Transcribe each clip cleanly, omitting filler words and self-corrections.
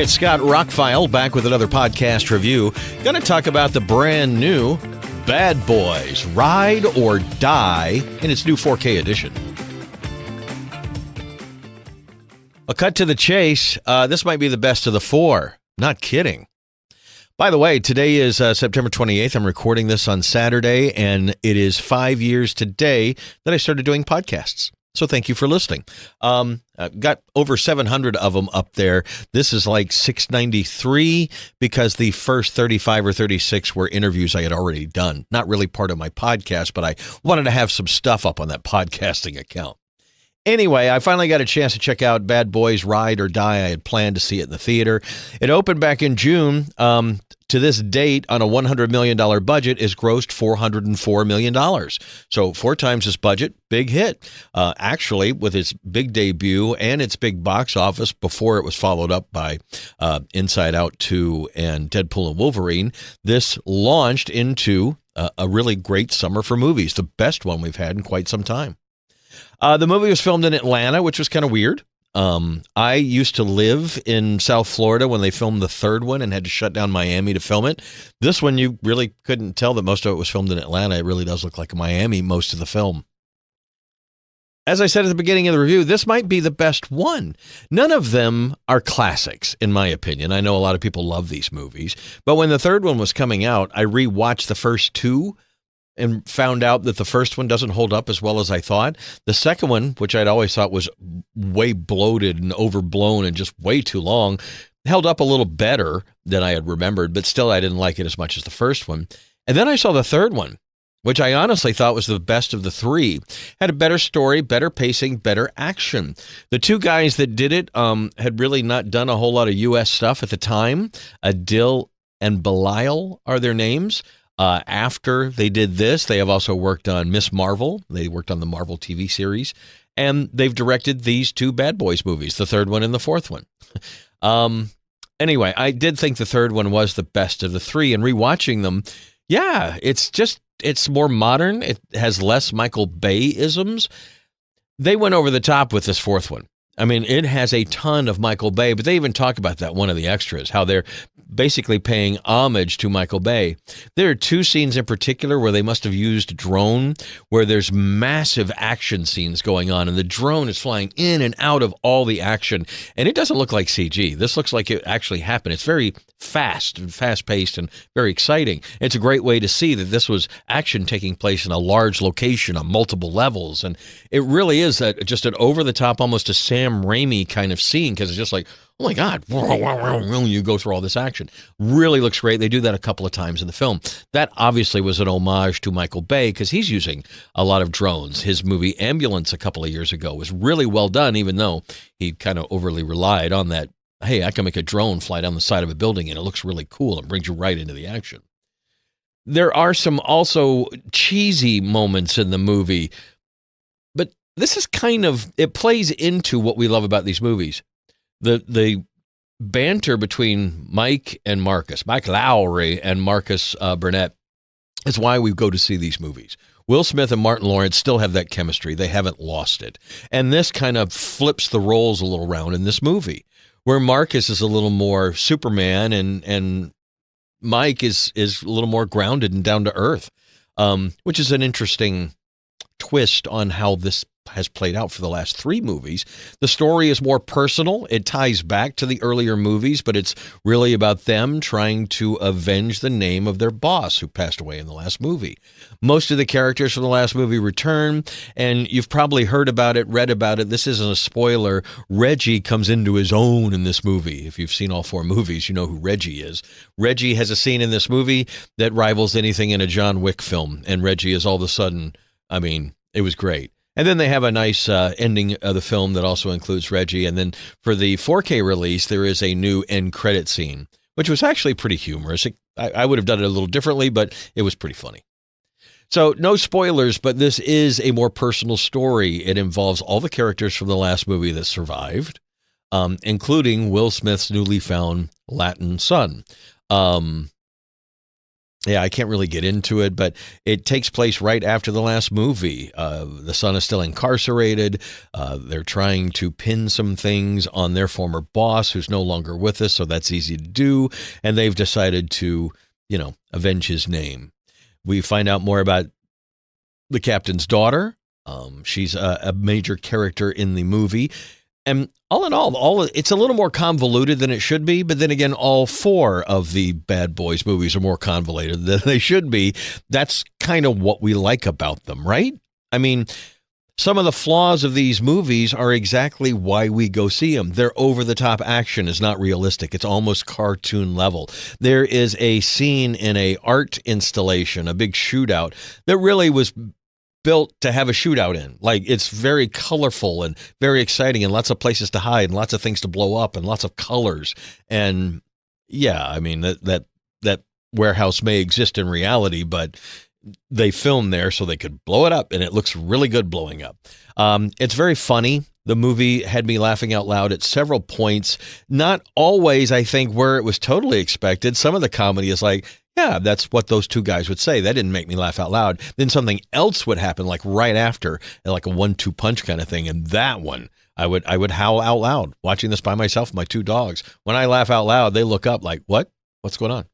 Hi, it's Scott ROCKFILE back with another podcast review. Going to talk about the brand new Bad Boys, Ride or Die in its new 4K edition. A cut to the chase. This might be the best of the four. Not kidding. By the way, today is September 28th. I'm recording this on Saturday, and it is 5 years today that I started doing podcasts. So thank you for listening. I've got over 700 of them up there. This is like 693 because the first 35 or 36 were interviews I had already done. Not really part of my podcast, but I wanted to have some stuff up on that podcasting account. Anyway, I finally got a chance to check out Bad Boys Ride or Die. I had planned to see it in the theater. It opened back in June. To this date, on a $100 million budget, is grossed $404 million. So 4 times its budget, big hit. Actually, with its big debut and its big box office before it was followed up by Inside Out 2 and Deadpool and Wolverine, this launched into a really great summer for movies, the best one we've had in quite some time. The movie was filmed in Atlanta, which was kind of weird. I used to live in South Florida when they filmed the third one and had to shut down Miami to film it. This one, you really couldn't tell that most of it was filmed in Atlanta. It really does look like Miami, most of the film. As I said at the beginning of the review, this might be the best one. None of them are classics, in my opinion. I know a lot of people love these movies, but when the third one was coming out, I rewatched the first two and found out that the first one doesn't hold up as well as I thought. The second one, which I'd always thought was way bloated and overblown and just way too long, held up a little better than I had remembered, but still I didn't like it as much as the first one. And then I saw the third one, which I honestly thought was the best of the three. Had a better story, better pacing, better action. The two guys that did it had really not done a whole lot of U.S. stuff at the time. Adil and Belial are their names. After they did this, they have also worked on Miss Marvel. They worked on the Marvel TV series, and they've directed these two Bad Boys movies, the third one and the fourth one. Anyway, I did think the third one was the best of the three, and rewatching them, yeah, it's more modern. It has less Michael Bay-isms. They went over the top with this fourth one. I mean, it has a ton of Michael Bay, but they even talk about that, one of the extras, how they're basically paying homage to Michael Bay. There are two scenes in particular where they must have used drone, where there's massive action scenes going on, and the drone is flying in and out of all the action, and it doesn't look like CG. This looks like it actually happened. It's very fast and fast-paced and very exciting. It's a great way to see that this was action taking place in a large location on multiple levels, and it really is just an over-the-top, almost a Sam Raimi kind of scene, because it's just like, oh my God, you go through all this action. Really looks great. They do that a couple of times in the film. That obviously was an homage to Michael Bay because he's using a lot of drones. His movie Ambulance a couple of years ago was really well done, even though he kind of overly relied on that, hey, I can make a drone fly down the side of a building and it looks really cool and brings you right into the action. There are some also cheesy moments in the movie, but this is kind of, it plays into what we love about these movies. The banter between Mike and Marcus, Mike Lowry and Marcus Burnett, is why we go to see these movies. Will Smith and Martin Lawrence still have that chemistry. They haven't lost it. And this kind of flips the roles a little around in this movie, where Marcus is a little more Superman and Mike is a little more grounded and down to earth, which is an interesting twist on how this has played out for the last three movies. The story is more personal. It ties back to the earlier movies, but it's really about them trying to avenge the name of their boss who passed away in the last movie. Most of the characters from the last movie return, and you've probably heard about it, read about it. This isn't a spoiler. Reggie comes into his own in this movie. If you've seen all four movies, you know who Reggie is. Reggie has a scene in this movie that rivals anything in a John Wick film, and Reggie is all of a sudden, I mean, it was great. And then they have a nice ending of the film that also includes Reggie. And then for the 4K release, there is a new end credit scene, which was actually pretty humorous. I would have done it a little differently, but it was pretty funny. So no spoilers, but this is a more personal story. It involves all the characters from the last movie that survived, including Will Smith's newly found Latin son. Yeah, I can't really get into it, but it takes place right after the last movie. The son is still incarcerated. They're trying to pin some things on their former boss, who's no longer with us, so that's easy to do. And they've decided to, avenge his name. We find out more about the captain's daughter. She's a major character in the movie. And all in all, it's a little more convoluted than it should be. But then again, all four of the Bad Boys movies are more convoluted than they should be. That's kind of what we like about them, right? I mean, some of the flaws of these movies are exactly why we go see them. Their over-the-top action is not realistic. It's almost cartoon level. There is a scene in a art installation, a big shootout, that really was built to have a shootout in. Like, it's very colorful and very exciting and lots of places to hide and lots of things to blow up and lots of colors. And yeah, I mean, that warehouse may exist in reality, but they filmed there so they could blow it up, and it looks really good blowing up. It's very funny. The movie had me laughing out loud at several points. Not always, I think, where it was totally expected. Some of the comedy is like, yeah, that's what those two guys would say. That didn't make me laugh out loud. Then something else would happen, like right after, like a 1-2 punch kind of thing. And that one, I would howl out loud watching this by myself, my two dogs. When I laugh out loud, they look up like, what? What's going on?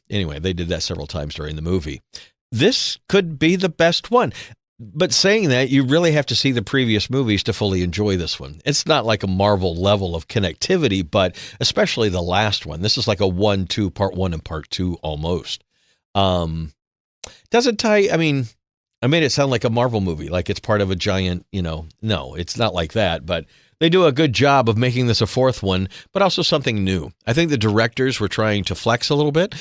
Anyway, they did that several times during the movie. This could be the best one. But saying that, you really have to see the previous movies to fully enjoy this one. It's not like a Marvel level of connectivity, but especially the last one. This is like a 1-2, part 1 and part 2 almost. Doesn't tie, I mean, I made it sound like a Marvel movie, like it's part of a giant, no, it's not like that, but they do a good job of making this a fourth one, but also something new. I think the directors were trying to flex a little bit.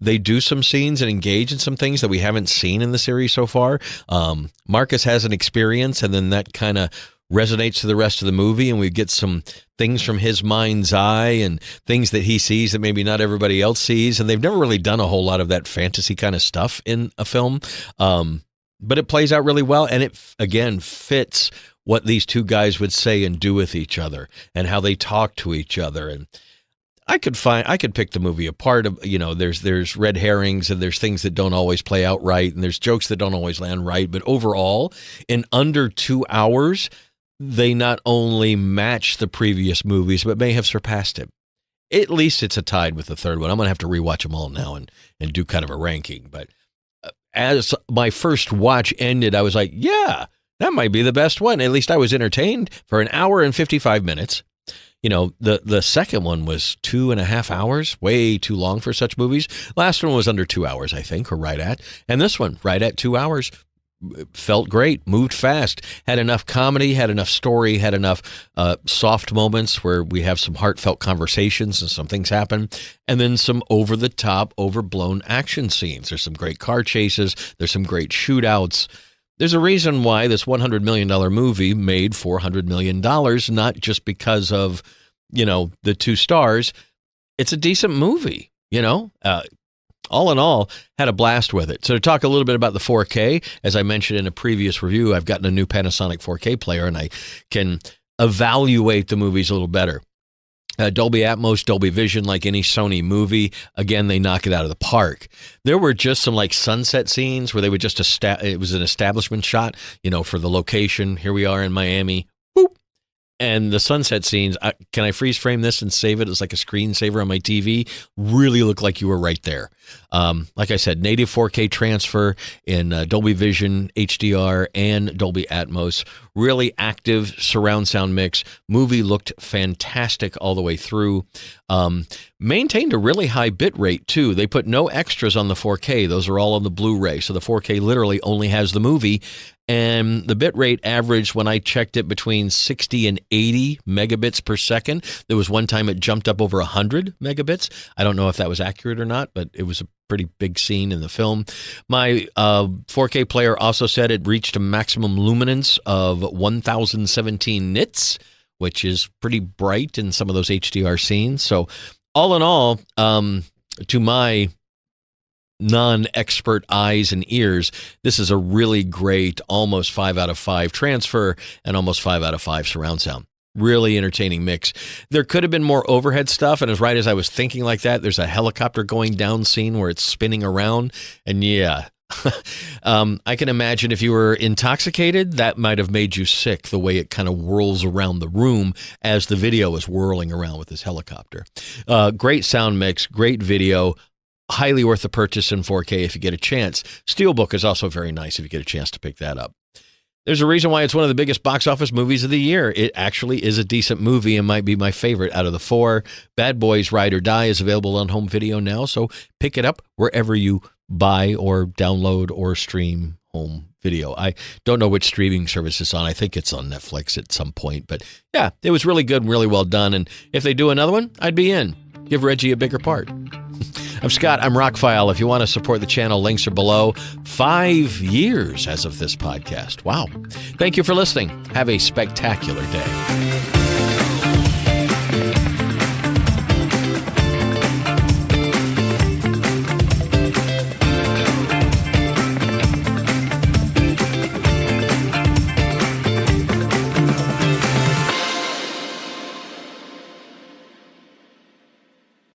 They do some scenes and engage in some things that we haven't seen in the series so far. Marcus has an experience, and then that kind of resonates to the rest of the movie, and we get some things from his mind's eye and things that he sees that maybe not everybody else sees. And they've never really done a whole lot of that fantasy kind of stuff in a film. But it plays out really well, and it, again, fits what these two guys would say and do with each other and how they talk to each other. And I could pick the movie apart. There's red herrings and there's things that don't always play out right. And there's jokes that don't always land right. But overall, in under 2 hours, they not only match the previous movies, but may have surpassed it. At least it's a tied with the third one. I'm going to have to rewatch them all now and do kind of a ranking. But as my first watch ended, I was like, yeah, that might be the best one. At least I was entertained for 1 hour and 55 minutes. The second one was 2.5 hours, way too long for such movies. Last one was under 2 hours, I think, or right at. And this one, right at 2 hours. Felt great, moved fast, had enough comedy, had enough story, had enough soft moments where we have some heartfelt conversations and some things happen, and then some over-the-top, overblown action scenes. There's some great car chases. There's some great shootouts. There's a reason why this $100 million movie made $400 million, not just because of, the two stars. It's a decent movie, all in all, had a blast with it. So to talk a little bit about the 4K, as I mentioned in a previous review, I've gotten a new Panasonic 4K player, and I can evaluate the movies a little better. Dolby Atmos, Dolby Vision, like any Sony movie, again, they knock it out of the park. There were just some like sunset scenes where they would just, it was an establishment shot, for the location. Here we are in Miami. Boop. And the sunset scenes, can I freeze frame this and save it as like a screensaver on my TV? Really look like you were right there. Like I said, native 4K transfer in Dolby Vision, HDR, and Dolby Atmos. Really active surround sound mix. Movie looked fantastic all the way through. Maintained a really high bit rate, too. They put no extras on the 4K. Those are all on the Blu-ray. So the 4K literally only has the movie. And the bit rate averaged, when I checked it, between 60 and 80 megabits per second. There was one time it jumped up over 100 megabits. I don't know if that was accurate or not, but it was a pretty big scene in the film. My 4K player also said it reached a maximum luminance of 1017 nits, which is pretty bright in some of those HDR scenes. So all in all, to my non-expert eyes and ears, this is a really great almost 5 out of 5 transfer and almost 5 out of 5 surround sound. Really entertaining mix. There could have been more overhead stuff, and right as I was thinking like that, there's a helicopter going down scene where it's spinning around, and yeah. I can imagine if you were intoxicated, that might have made you sick, the way it kind of whirls around the room as the video is whirling around with this helicopter. Great sound mix, great video, highly worth the purchase in 4K if you get a chance. Steelbook is also very nice if you get a chance to pick that up. There's a reason why it's one of the biggest box office movies of the year. It actually is a decent movie and might be my favorite out of the four. Bad Boys Ride or Die is available on home video now, so pick it up wherever you buy or download or stream home video. I don't know which streaming service it's on. I think it's on Netflix at some point. But yeah, it was really good and really well done. And if they do another one, I'd be in. Give Reggie a bigger part. I'm Scott. I'm ROCKFILE. If you want to support the channel, links are below. 5 years as of this podcast. Wow. Thank you for listening. Have a spectacular day.